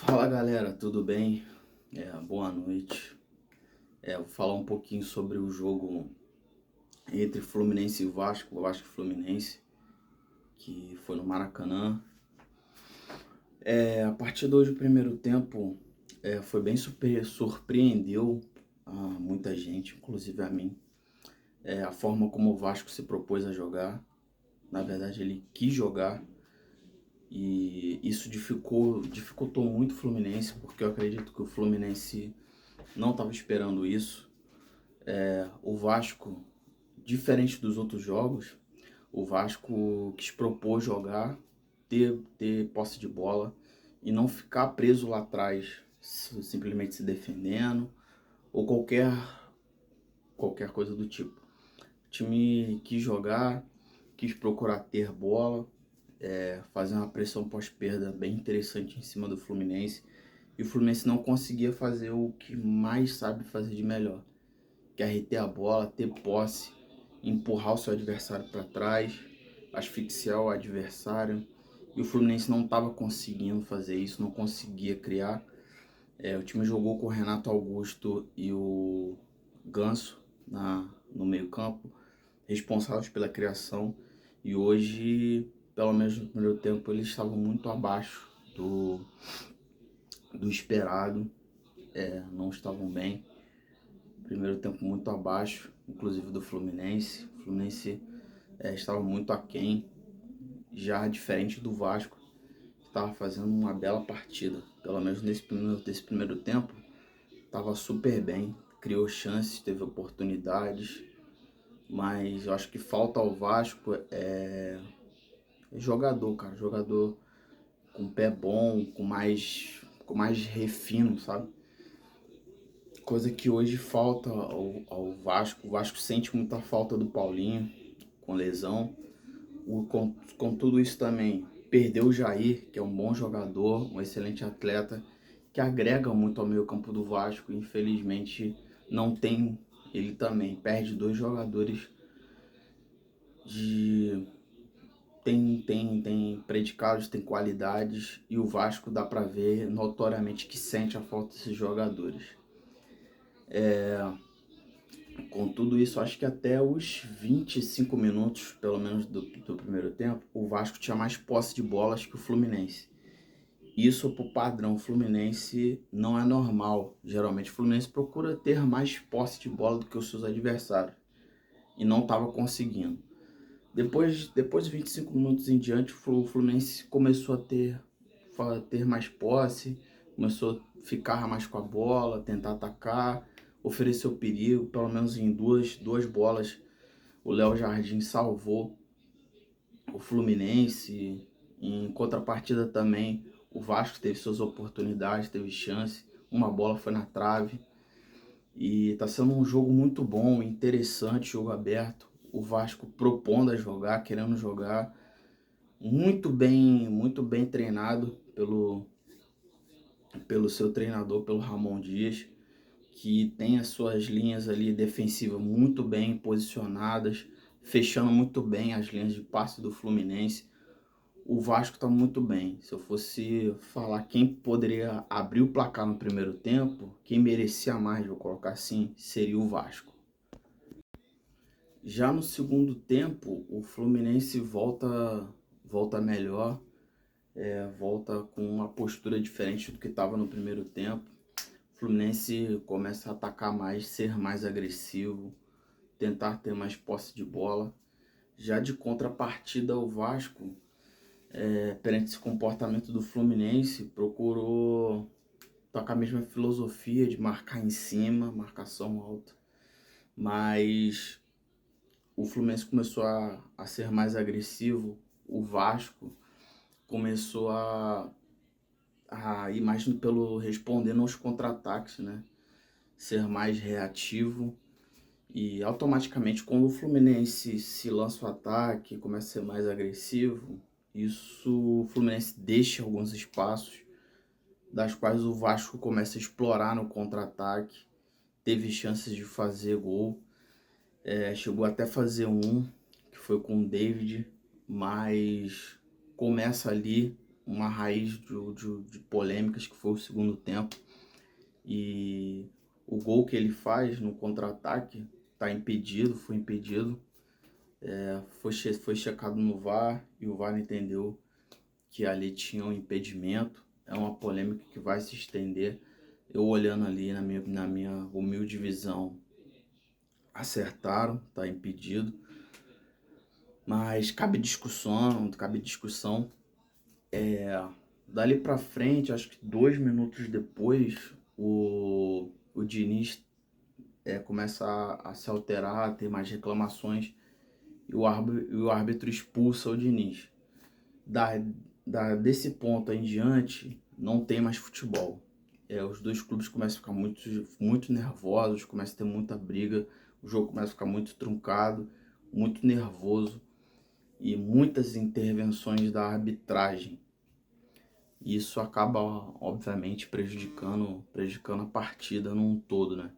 Fala galera, tudo bem? Boa noite. Vou falar um pouquinho sobre o jogo entre Fluminense e Vasco, Vasco e Fluminense, que foi no Maracanã. A partir de hoje, o primeiro tempo foi bem surpreendeu a muita gente, inclusive a mim. A forma como o Vasco se propôs a jogar, na verdade ele quis jogar, e isso dificultou muito o Fluminense, porque eu acredito que o Fluminense não estava esperando isso. O Vasco, diferente dos outros jogos, o Vasco quis propor jogar, ter posse de bola e não ficar preso lá atrás, simplesmente se defendendo ou qualquer coisa do tipo. O time quis jogar, quis procurar ter bola, fazer uma pressão pós-perda bem interessante em cima do Fluminense. E o Fluminense não conseguia fazer o que mais sabe fazer de melhor, que é reter a bola, ter posse, empurrar o seu adversário para trás, asfixiar o adversário. E o Fluminense não estava conseguindo fazer isso, não conseguia criar. O time jogou com o Renato Augusto e o Ganso no meio-campo, responsáveis pela criação. E hoje, pelo menos no primeiro tempo, eles estavam muito abaixo do esperado, não estavam bem. Primeiro tempo muito abaixo, inclusive do Fluminense. O Fluminense estava muito aquém, já diferente do Vasco, que estava fazendo uma bela partida. Pelo menos nesse primeiro tempo, estava super bem, criou chances, teve oportunidades, mas eu acho que falta ao Vasco jogador, cara, jogador com pé bom, com mais refino, sabe? Coisa que hoje falta ao Vasco. O Vasco sente muita falta do Paulinho com lesão. Com tudo isso também, perdeu o Jair, que é um bom jogador, um excelente atleta, que agrega muito ao meio campo do Vasco. Infelizmente, não tem ele também. Perde dois jogadores de... Tem predicados, tem qualidades, e o Vasco dá pra ver notoriamente que sente a falta desses jogadores. Com tudo isso, acho que até os 25 minutos, pelo menos do primeiro tempo, o Vasco tinha mais posse de bolas que o Fluminense. Isso, pro padrão Fluminense, não é normal. Geralmente o Fluminense procura ter mais posse de bola do que os seus adversários. E não estava conseguindo. Depois de 25 minutos em diante, o Fluminense começou a ter mais posse, começou a ficar mais com a bola, tentar atacar, ofereceu perigo, pelo menos em duas bolas. O Léo Jardim salvou o Fluminense. Em contrapartida também, o Vasco teve suas oportunidades, teve chance. Uma bola foi na trave. E tá sendo um jogo muito bom, interessante, jogo aberto. O Vasco propondo a jogar, querendo jogar. Muito bem treinado pelo seu treinador, pelo Ramon Dias, que tem as suas linhas ali defensivas muito bem posicionadas, fechando muito bem as linhas de passe do Fluminense. O Vasco está muito bem. Se eu fosse falar quem poderia abrir o placar no primeiro tempo, quem merecia mais, vou colocar assim, seria o Vasco. Já no segundo tempo, o Fluminense volta melhor, volta com uma postura diferente do que estava no primeiro tempo. O Fluminense começa a atacar mais, ser mais agressivo, tentar ter mais posse de bola. Já de contrapartida, o Vasco, perante esse comportamento do Fluminense, procurou tocar a mesma filosofia de marcar em cima, marcação alta, mas o Fluminense começou a ser mais agressivo, o Vasco começou a ir mais respondendo aos contra-ataques, né? Ser mais reativo. E automaticamente, quando o Fluminense se lança o ataque, começa a ser mais agressivo, o Fluminense deixa alguns espaços, das quais o Vasco começa a explorar no contra-ataque, teve chances de fazer gol, chegou até a fazer um, que foi com o David, mas começa ali uma raiz de polêmicas, que foi o segundo tempo. E o gol que ele faz no contra-ataque tá impedido, foi impedido. Foi checado no VAR e o VAR entendeu que ali tinha um impedimento. É uma polêmica que vai se estender. Eu olhando ali na minha humilde visão, acertaram, tá impedido. Mas cabe discussão. Dali pra frente, acho que 2 minutos depois, o Diniz começa a se alterar, a ter mais reclamações, e o árbitro expulsa o Diniz. Desse ponto em diante, não tem mais futebol. Os dois clubes começam a ficar muito nervosos, começam a ter muita briga, o jogo começa a ficar muito truncado, muito nervoso, e muitas intervenções da arbitragem. Isso acaba, obviamente, prejudicando a partida num todo, né?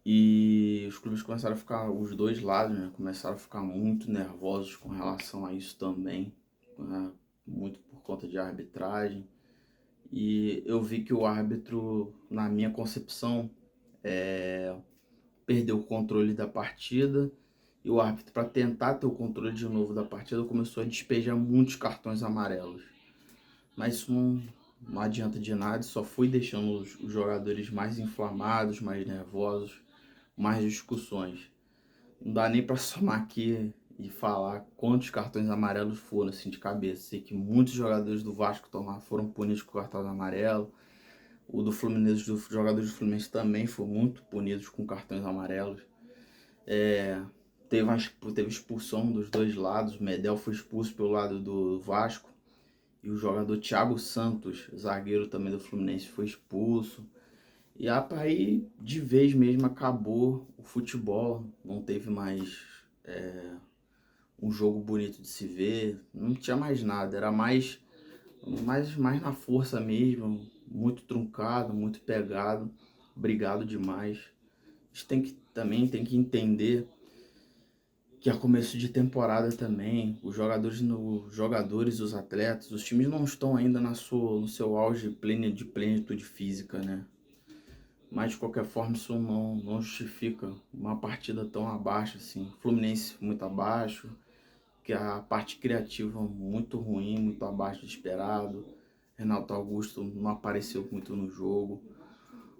E os clubes começaram a ficar, os dois lados, né? Começaram a ficar muito nervosos com relação a isso também, né? Muito por conta de arbitragem. E eu vi que o árbitro, na minha concepção, perdeu o controle da partida. E o árbitro, para tentar ter o controle de novo da partida, começou a despejar muitos cartões amarelos. Mas isso não adianta de nada, só foi deixando os jogadores mais inflamados, mais nervosos, mais discussões. Não dá nem para somar aqui e falar quantos cartões amarelos foram assim de cabeça. Sei que muitos jogadores do Vasco foram punidos com cartão amarelo. O do Fluminense, os jogadores do Fluminense também foram muito punidos com cartões amarelos. Teve expulsão dos dois lados. O Medel foi expulso pelo lado do Vasco. E o jogador Thiago Santos, zagueiro também do Fluminense, foi expulso. E aí, de vez mesmo, acabou o futebol. Não teve mais um jogo bonito de se ver. Não tinha mais nada. Era mais na força mesmo. Muito truncado, muito pegado. Brigado demais. A gente também tem que entender que a começo de temporada também, os jogadores, os atletas, os times não estão ainda no seu auge de plenitude física, né? Mas de qualquer forma isso não justifica uma partida tão abaixo assim. Fluminense muito abaixo, que a parte criativa muito ruim, muito abaixo do esperado. Renato Augusto não apareceu muito no jogo.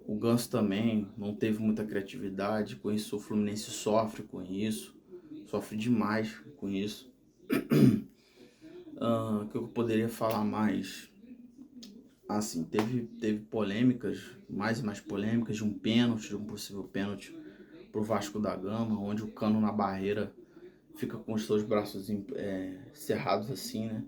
O Ganso também não teve muita criatividade, com isso o Fluminense sofre com isso. Sofre demais com isso. O que eu poderia falar mais? Assim, teve polêmicas, mais e mais polêmicas, de um possível pênalti pro Vasco da Gama, onde o Cano na barreira fica com os seus braços cerrados assim, né?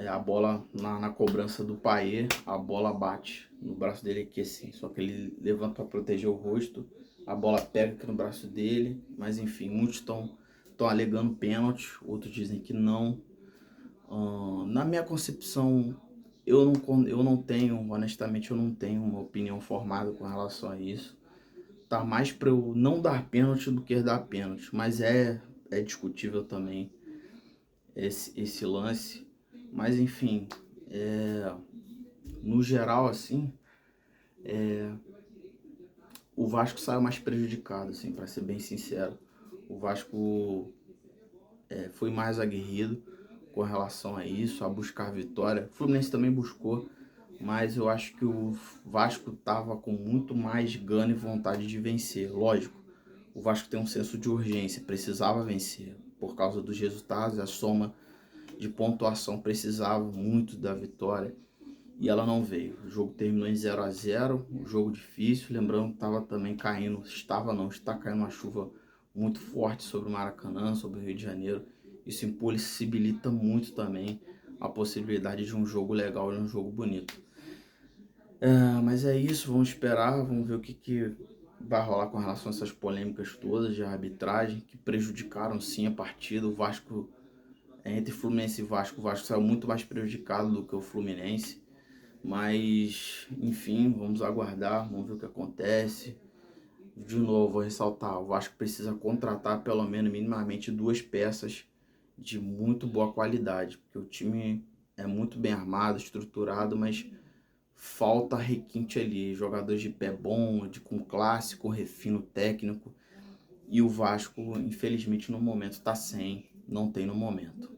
A bola na cobrança do Payet, a bola bate no braço dele aqui assim, só que ele levanta para proteger o rosto, a bola pega aqui no braço dele, mas enfim, muitos estão alegando pênalti, outros dizem que não. Na minha concepção, eu não tenho, honestamente, eu não tenho uma opinião formada com relação a isso. Tá mais para eu não dar pênalti do que dar pênalti, mas é discutível também esse lance. Mas enfim, no geral, assim, o Vasco saiu mais prejudicado, assim, para ser bem sincero. O Vasco foi mais aguerrido com relação a isso, a buscar vitória. O Fluminense também buscou, mas eu acho que o Vasco estava com muito mais gana e vontade de vencer. Lógico, o Vasco tem um senso de urgência, precisava vencer por causa dos resultados, a soma de pontuação precisava muito da vitória e ela não veio. O jogo terminou em 0-0, um jogo difícil, lembrando que está caindo uma chuva muito forte sobre o Maracanã, sobre o Rio de Janeiro. Isso impossibilita muito também a possibilidade de um jogo legal e um jogo bonito. Mas é isso, vamos esperar, vamos ver o que vai rolar com relação a essas polêmicas todas de arbitragem, que prejudicaram sim a partida. O Vasco, entre Fluminense e Vasco, o Vasco saiu muito mais prejudicado do que o Fluminense. Mas, enfim, vamos aguardar, vamos ver o que acontece. De novo, vou ressaltar, o Vasco precisa contratar pelo menos minimamente 2 peças de muito boa qualidade, porque o time é muito bem armado, estruturado, mas falta requinte ali. Jogadores de pé bom, com clássico, refino técnico. E o Vasco, infelizmente, no momento tá sem, não tem no momento.